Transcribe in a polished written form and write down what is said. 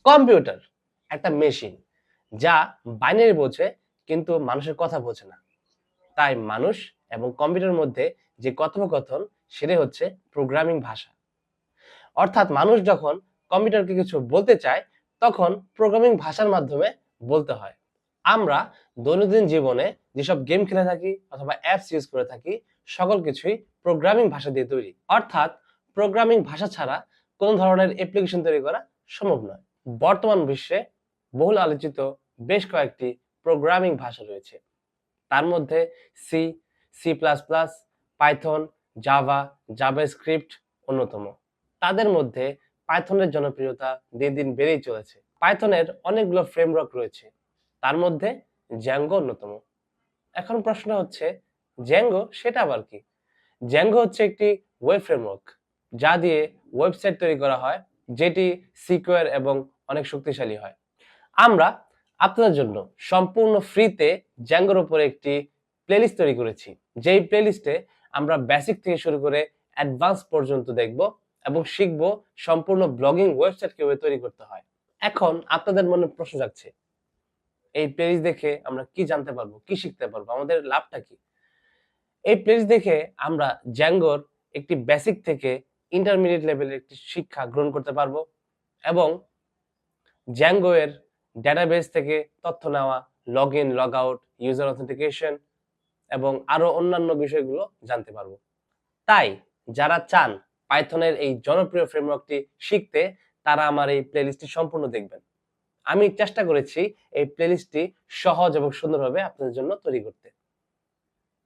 Computer একটা machine যা binary বোঝে কিন্তু মানুষের কথা বোঝে না। তাই মানুষ এবং কম্পিউটারের মধ্যে যে কথোপকথন সেটাই হচ্ছে প্রোগ্রামিং ভাষা। অর্থাৎ মানুষ যখন কম্পিউটারকে কিছু বলতে চায় তখন প্রোগ্রামিং ভাষার মাধ্যমে বলতে হয়। আমরা দৈনন্দিন জীবনে যেসব গেম খেলে থাকি অথবা অ্যাপস ইউজ করে থাকি সকল কিছুই প্রোগ্রামিং ভাষা দিয়ে তৈরি। অর্থাৎ প্রোগ্রামিং ভাষা ছাড়া কোনো ধরনের অ্যাপ্লিকেশন তৈরি করা সম্ভব নয়। বর্তমান বিশ্বে বহুল আলোচিত বেশ কয়েকটি প্রোগ্রামিং ভাষা রয়েছে। তার মধ্যে C, C plus plus, Python, Java, JavaScript অন্যতম। তাদের মধ্যে পাইথনের জনপ্রিয়তা দিন দিন বেড়েই চলেছে। পাইথনের অনেকগুলো ফ্রেমওয়ার্ক রয়েছে, তার মধ্যে জ্যাঙ্গো অন্যতম। এখন প্রশ্ন হচ্ছে, জ্যাঙ্গো সেটা আবার কি? জ্যাঙ্গো হচ্ছে একটি ওয়েব ফ্রেমওয়ার্ক যা দিয়ে ওয়েবসাইট তৈরি করা হয়, যেটি সিকিউর এবং অনেক শক্তিশালী হয়। আমরা আপনাদের জন্য সম্পূর্ণ ফ্রিতে জ্যাঙ্গোর উপরে একটি প্লেলিস্ট তৈরি করেছি, যেই প্লেলিস্টে আমরা বেসিক থেকে শুরু করে অ্যাডভান্স পর্যন্ত দেখব এবং শিখব সম্পূর্ণ ব্লগিং ওয়েবসাইট কিভাবে তৈরি করতে হয়। এখন আপনাদের মনে প্রশ্ন জাগছে, এই প্লেলিস্ট দেখে আমরা কি জানতে পারবো, কি শিখতে পারবো, আমাদের লাভটা কি? এই প্লেলিস্ট দেখে আমরা জ্যাঙ্গোর একটি বেসিক থেকে ইন্টারমিডিয়েট লেভেলের একটি শিক্ষা গ্রহণ করতে পারবো এবং জ্যাঙ্গো এর ডেটাবেস থেকে তথ্য নেওয়া, log in, log out, user authentication এবং আরো অন্যান্য বিষয়গুলো জানতে পারবো। তাই যারা চান পাইথনের এই জনপ্রিয় ফ্রেমওয়ার্কটি শিখতে, তারা আমার এই প্লেলিস্টটি সম্পূর্ণ দেখবেন। আমি চেষ্টা করেছি এই প্লেলিস্টটি সহজ এবং সুন্দরভাবে আপনাদের জন্য তৈরি করতে।